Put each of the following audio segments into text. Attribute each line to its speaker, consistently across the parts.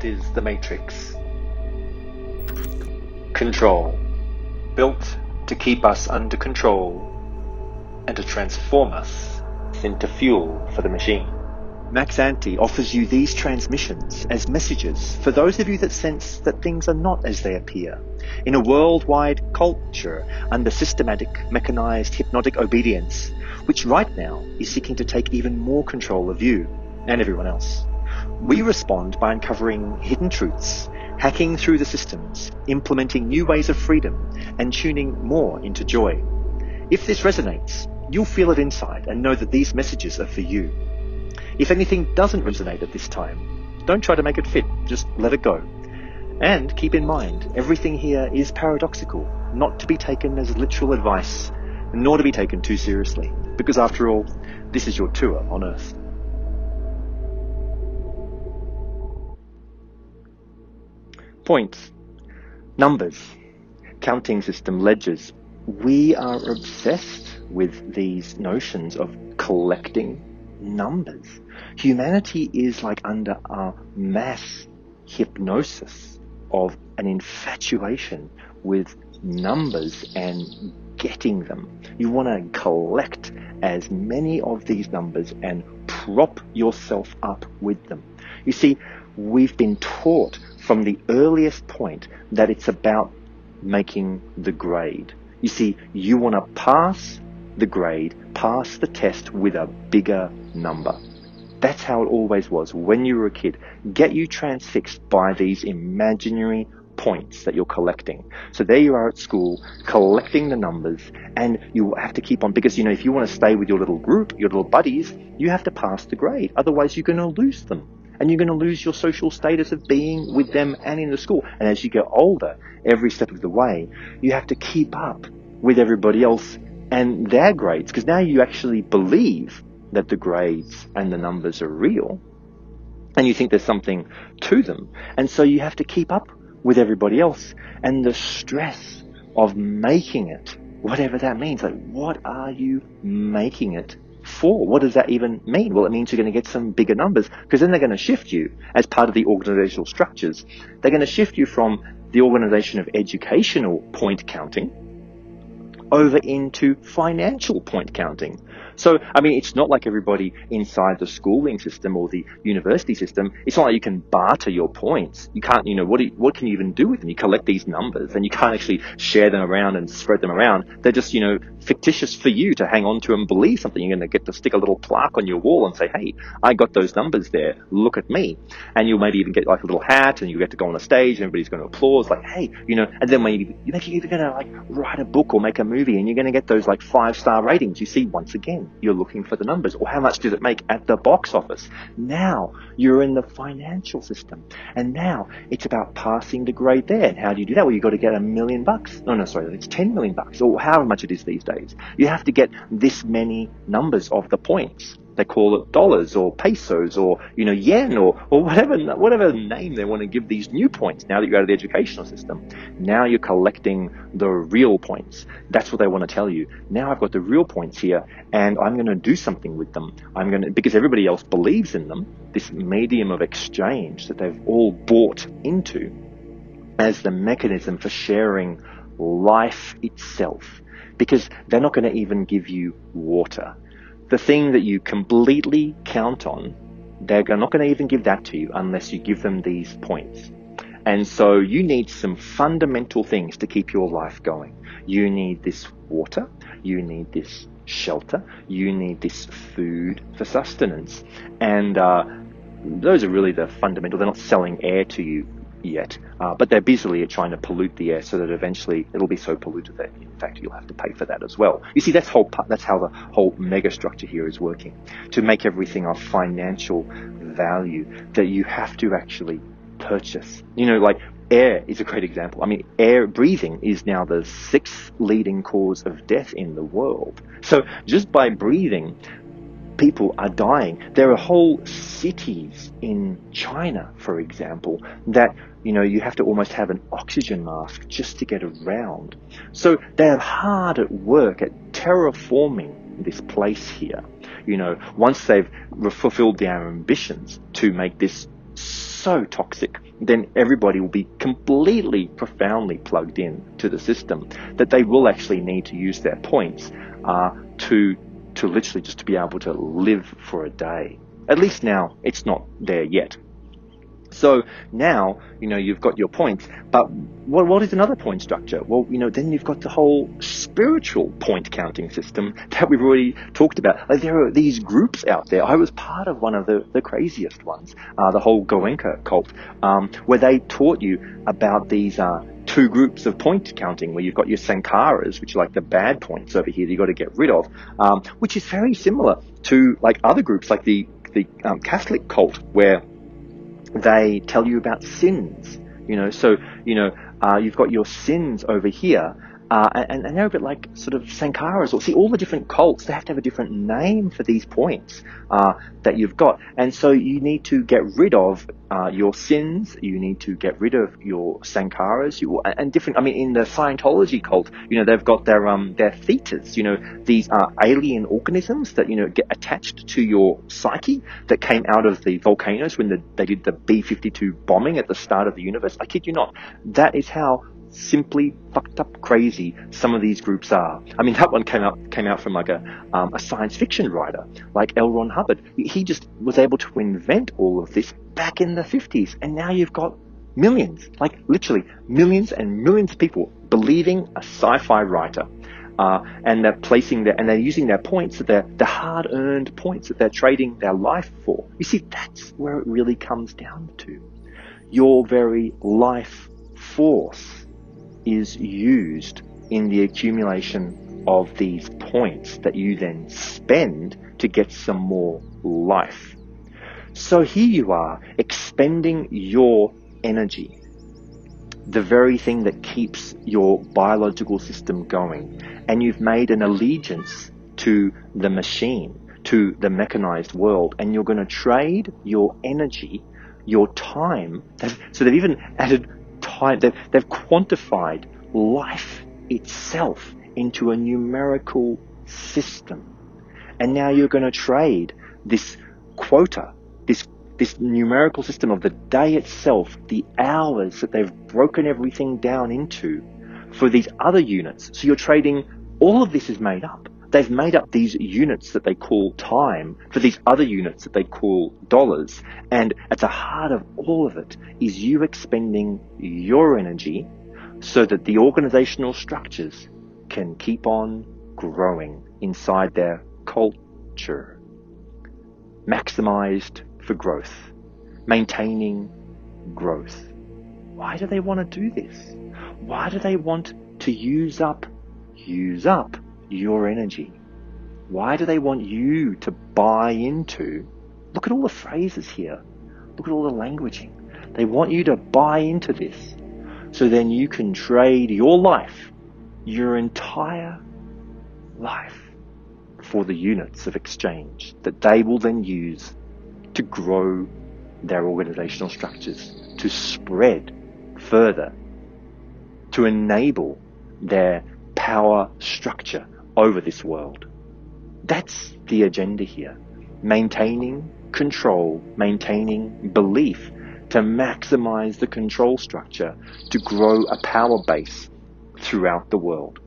Speaker 1: What is the Matrix? Control. Built to keep us under control and to transform us into fuel for the machine.
Speaker 2: MaxAnte offers you these transmissions as messages for those of you that sense that things are not as they appear. In a worldwide culture under systematic, mechanized, hypnotic obedience, which right now is seeking to take even more control of you and everyone else. We respond by uncovering hidden truths, hacking through the systems, implementing new ways of freedom, and tuning more into joy. If this resonates, you'll feel it inside and know that these messages are for you. If anything doesn't resonate at this time, don't try to make it fit, just let it go. And keep in mind, everything here is paradoxical, not to be taken as literal advice, nor to be taken too seriously, because after all, this is your tour on Earth. Points, numbers, counting system, ledgers. We are obsessed with these notions of collecting numbers. Humanity is like under a mass hypnosis of an infatuation with numbers and getting them. You want to collect as many of these numbers and prop yourself up with them. You see, we've been taught from the earliest point that it's about making the grade. You see, you want to pass the grade, pass the test with a bigger number. That's how it always was when you were a kid. Get you transfixed by these imaginary points that you're collecting. So there you are at school, collecting the numbers, and you have to keep on, because, if you want to stay with your little group, your little buddies, you have to pass the grade. Otherwise, you're going to lose them. And you're going to lose your social status of being with them and in the school. And as you get older, every step of the way, you have to keep up with everybody else and their grades, because now you actually believe that the grades and the numbers are real, and you think there's something to them. And so you have to keep up with everybody else, and the stress of making it, whatever that means. Like, what are you making it for? What does that even mean? Well, it means you're going to get some bigger numbers, because then they're going to shift you as part of the organizational structures. They're going to shift you from the organization of educational point counting over into financial point counting. So, it's not like everybody inside the schooling system or the university system. It's not like you can barter your points. You can't, what can you even do with them? You collect these numbers and you can't actually share them around and spread them around. They're just, fictitious for you to hang on to and believe something. You're going to get to stick a little plaque on your wall and say, hey, I got those numbers there. Look at me. And you'll maybe even get like a little hat and you get to go on a stage and everybody's going to applaud, like, hey, and then maybe you're even going to write a book or make a movie and you're going to get those 5-star ratings. You see, once again, you're looking for the numbers, or how much did it make at the box office. Now you're in the financial system, and now it's about passing the grade there. And how do you do that? Well, you got to get $1 million. It's $10 million, or however much it is these days. You have to get this many numbers of the points. They call it dollars or pesos or yen or whatever name they want to give these new points. Now that you're out of the educational system, now you're collecting the real points. That's what they want to tell you. Now I've got the real points here, and I'm going to do something with them. Because everybody else believes in them. This medium of exchange that they've all bought into as the mechanism for sharing life itself. Because they're not going to even give you water. The thing that you completely count on, they're not going to even give that to you unless you give them these points. And so you need some fundamental things to keep your life going. You need this water, you need this shelter, you need this food for sustenance. And those are really the fundamental. They're not selling air to you yet, but they're busily trying to pollute the air so that eventually it'll be so polluted that in fact you'll have to pay for that as well. You see, that's how the whole mega structure here is working, to make everything of financial value that you have to actually purchase. Air is a great example. Air breathing is now the 6th leading cause of death in the world. So just by breathing, people are dying. There are whole cities in China, for example, that you have to almost have an oxygen mask just to get around. So they're hard at work at terraforming this place here. Once they've fulfilled their ambitions to make this so toxic then everybody will be completely, profoundly plugged in to the system, that they will actually need to use their points to literally just to be able to live for a day. At least now, it's not there yet. So now, you've got your points, but what is another point structure? Well, then you've got the whole spiritual point counting system that we've already talked about. Like, there are these groups out there. I was part of one of the craziest ones, the whole Goenka cult, where they taught you about these two groups of point counting, where you've got your sankaras, which are like the bad points over here that you've got to get rid of, which is very similar to like other groups, like the Catholic cult, where they tell you about sins, so, you've got your sins over here, and they're a bit like sort of sankaras, or see, all the different cults, they have to have a different name for these points, that you've got. And so you need to get rid of, your sins, you need to get rid of your sankaras, and different, in the Scientology cult, they've got their thetas, these alien organisms that, get attached to your psyche, that came out of the volcanoes when they did the B-52 bombing at the start of the universe. I kid you not. That is how simply fucked up crazy some of these groups are. That one came out from like a science fiction writer like L. Ron Hubbard. He just was able to invent all of this back in the 50s, and now you've got millions, like literally millions and millions of people believing a sci-fi writer, and they're using their points, that they're the hard-earned points that they're trading their life for. You see, that's where it really comes down to. Your very life force is used in the accumulation of these points that you then spend to get some more life. So here you are, expending your energy, the very thing that keeps your biological system going, and you've made an allegiance to the machine, to the mechanized world, and you're going to trade your energy, your time. So they've even added time, they've quantified life itself into a numerical system. And now you're going to trade this quota, this numerical system of the day itself, the hours that they've broken everything down into, for these other units. So you're trading, all of this is made up. They've made up these units that they call time for these other units that they call dollars. And at the heart of all of it is you expending your energy so that the organizational structures can keep on growing inside their culture. Maximized for growth, maintaining growth. Why do they want to do this? Why do they want to use up your energy? Why do they want you to buy into, look at all the phrases here, look at all the languaging. They want you to buy into this, so then you can trade your life, your entire life, for the units of exchange that they will then use to grow their organizational structures, to spread further, to enable their power structure over this world. That's the agenda here. Maintaining control, maintaining belief, to maximize the control structure, to grow a power base throughout the world.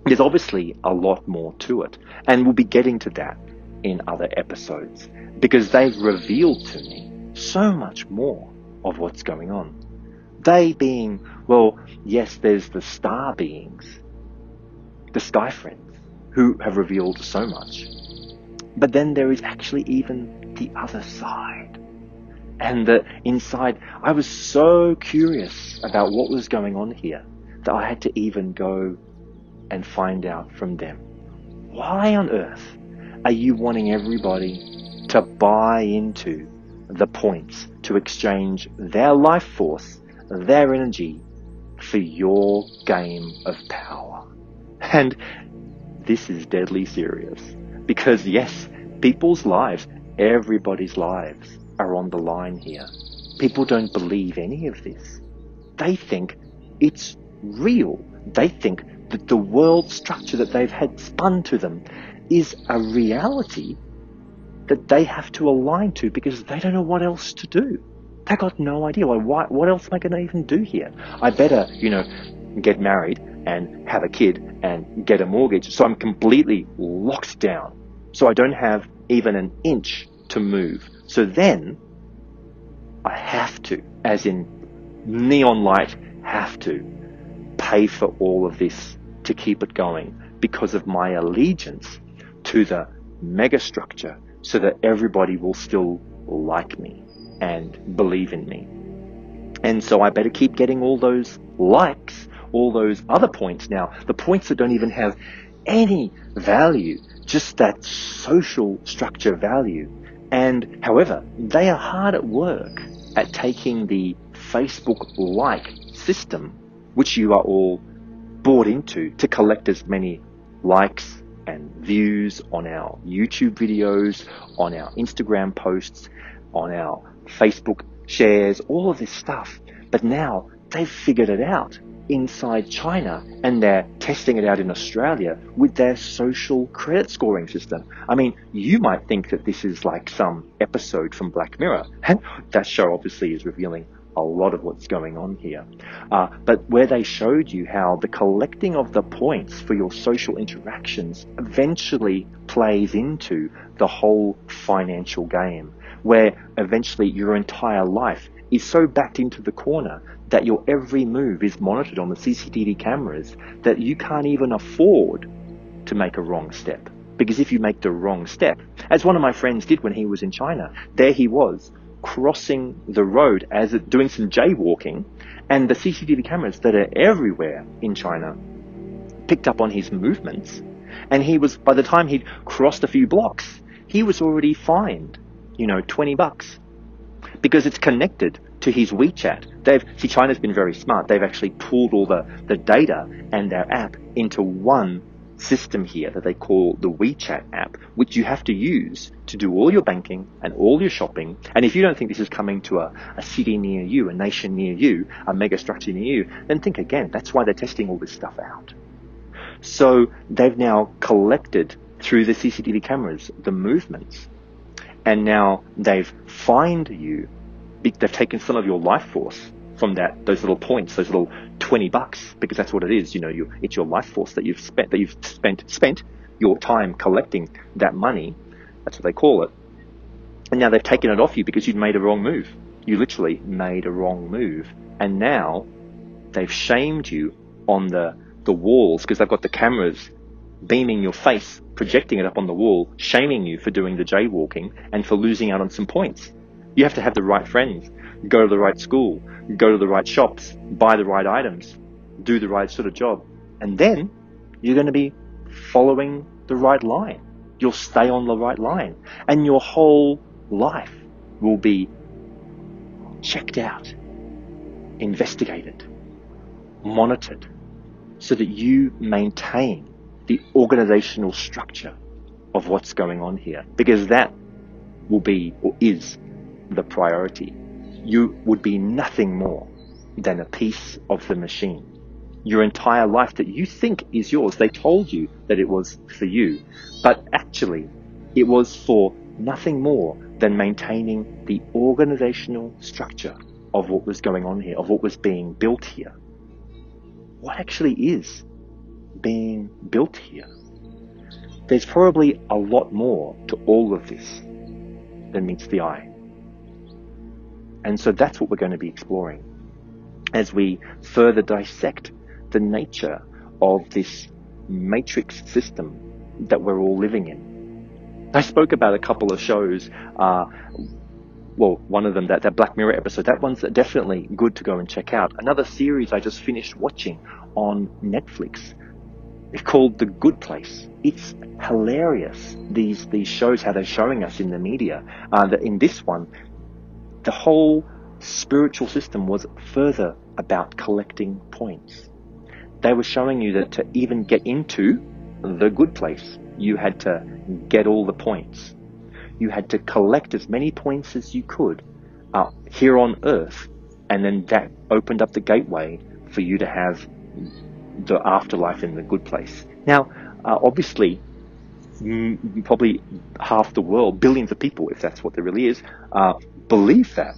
Speaker 2: There's obviously a lot more to it, and we'll be getting to that in other episodes, because they've revealed to me so much more of what's going on. They being, well, yes, there's the star beings, the sky friends, who have revealed so much. But then there is actually even the other side. And the inside, I was so curious about what was going on here that I had to even go and find out from them. Why on earth are you wanting everybody to buy into the points, to exchange their life force, their energy, for your game of power? And this is deadly serious, because yes, people's lives, everybody's lives are on the line here. People don't believe any of this. They think it's real. They think that the world structure that they've had spun to them is a reality that they have to align to, because they don't know what else to do. They got no idea. What else am I going to even do here? I better, get married and have a kid and get a mortgage. So I'm completely locked down. So I don't have even an inch to move. So then I have to, as in neon light, have to pay for all of this to keep it going because of my allegiance to the megastructure, so that everybody will still like me and believe in me. And so I better keep getting all those likes, all those other points now, the points that don't even have any value, just that social structure value. And however, they are hard at work at taking the Facebook-like system, which you are all bought into, to collect as many likes and views on our YouTube videos, on our Instagram posts, on our Facebook shares, all of this stuff. But now they've figured it out inside China, and they're testing it out in Australia with their social credit scoring system. I mean, you might think that this is like some episode from Black Mirror, and that show obviously is revealing a lot of what's going on here. But where they showed you how the collecting of the points for your social interactions eventually plays into the whole financial game, where eventually your entire life is so backed into the corner that your every move is monitored on the CCTV cameras that you can't even afford to make a wrong step. Because if you make the wrong step, as one of my friends did when he was in China, there he was crossing the road as doing some jaywalking, and the CCTV cameras that are everywhere in China picked up on his movements, and he was, by the time he'd crossed a few blocks, he was already fined, $20, because it's connected to his WeChat. China's been very smart. They've actually pulled all the data and their app into one system here that they call the WeChat app, which you have to use to do all your banking and all your shopping. And if you don't think this is coming to a city near you, a nation near you, a mega structure near you, then think again. That's why they're testing all this stuff out. So they've now collected through the CCTV cameras the movements, and now they've fined you. They've taken some of your life force from those little points, those little $20, because that's what it is. It's your life force that you've spent your time collecting that money. That's what they call it. And now they've taken it off you because you'd made a wrong move. You literally made a wrong move. And now they've shamed you on the walls, because they've got the cameras beaming your face, projecting it up on the wall, shaming you for doing the jaywalking and for losing out on some points. You have to have the right friends, go to the right school, go to the right shops, buy the right items, do the right sort of job. And then you're going to be following the right line. You'll stay on the right line. And your whole life will be checked out, investigated, monitored, so that you maintain the organizational structure of what's going on here. Because that will be, or is, the priority. You would be nothing more than a piece of the machine. Your entire life that you think is yours, they told you that it was for you, but actually it was for nothing more than maintaining the organizational structure of what was going on here, of what was being built here. What actually is being built here? There's probably a lot more to all of this than meets the eye. And so that's what we're going to be exploring as we further dissect the nature of this matrix system that we're all living in. I spoke about a couple of shows, one of them, that Black Mirror episode. That one's definitely good to go and check out. Another series I just finished watching on Netflix, it's called The Good Place. It's hilarious, these shows, how they're showing us in the media. That in this one, the whole spiritual system was further about collecting points. They were showing you that to even get into the good place, you had to get all the points. You had to collect as many points as you could here on Earth, and then that opened up the gateway for you to have the afterlife in the good place. Now, obviously, probably half the world, billions of people, if that's what there really is, believe that.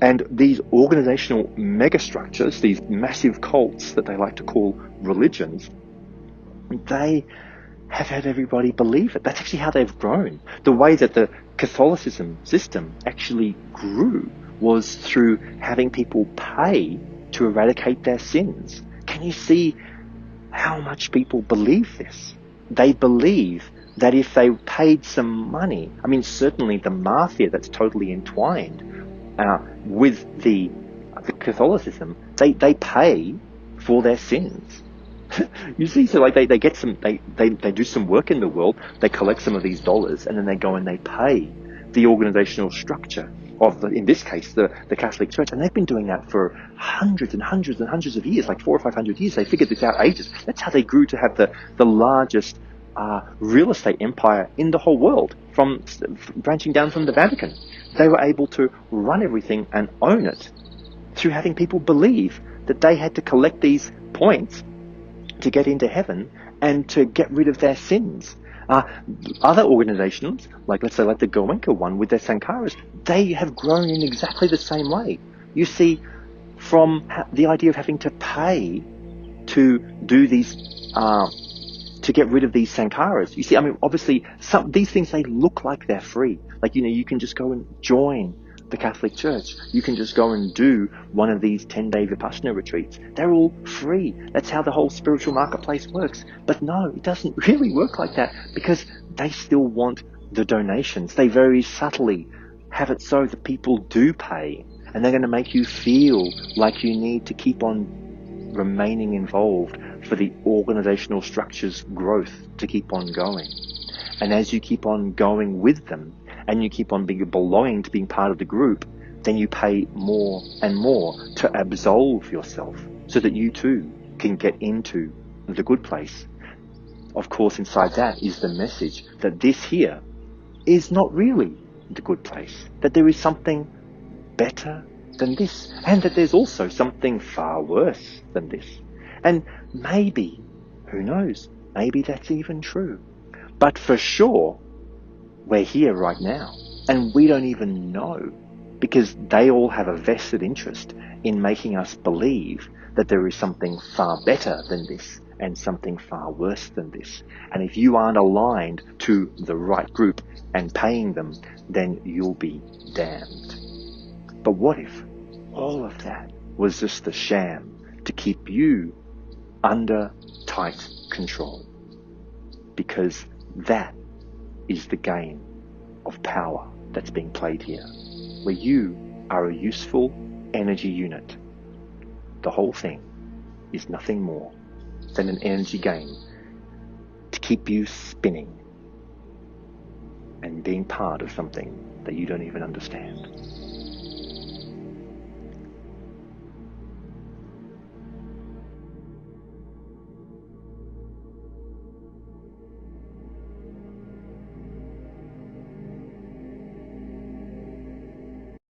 Speaker 2: And these organizational megastructures, these massive cults that they like to call religions, they have had everybody believe it. That's actually how they've grown. The way that the Catholicism system actually grew was through having people pay to eradicate their sins. Can you see how much people believe this? They believe that if they paid some money, I mean, certainly the mafia that's totally entwined with the Catholicism, they pay for their sins. You see, so like they get some, they do some work in the world, they collect some of these dollars, and then they go and they pay the organizational structure of, in this case, the Catholic Church. And they've been doing that for hundreds and hundreds and hundreds of years, like 400 or 500 years. They figured this out ages. That's how they grew to have the largest real estate empire in the whole world, from branching down from the Vatican. They were able to run everything and own it through having people believe that they had to collect these points to get into heaven and to get rid of their sins. Other organizations, like let's say like the Goenka one with their Sankaras, they have grown in exactly the same way. You see, from the idea of having to pay to do these, to get rid of these Sankaras. You see, I mean, obviously, these things, they look like they're free. Like, you know, you can just go and join the Catholic Church. You can just go and do one of these 10-day Vipassana retreats. They're all free. That's how the whole spiritual marketplace works. But no, it doesn't really work like that, because they still want the donations. They very subtly have it so that people do pay, and they're going to make you feel like you need to keep on remaining involved for the organizational structure's growth to keep on going. And as you keep on going with them, and you keep on belonging to being part of the group, then you pay more and more to absolve yourself so that you too can get into the good place. Of course, inside that is the message that this here is not really the good place, that there is something better than this, and that there's also something far worse than this. And maybe, who knows, maybe that's even true. But for sure, we're here right now, and we don't even know, because they all have a vested interest in making us believe that there is something far better than this and something far worse than this. And if you aren't aligned to the right group and paying them, then you'll be damned. But what if all of that was just a sham to keep you under tight control? Because that is the game of power that's being played here, where you are a useful energy unit. The whole thing is nothing more than an energy game to keep you spinning and being part of something that you don't even understand.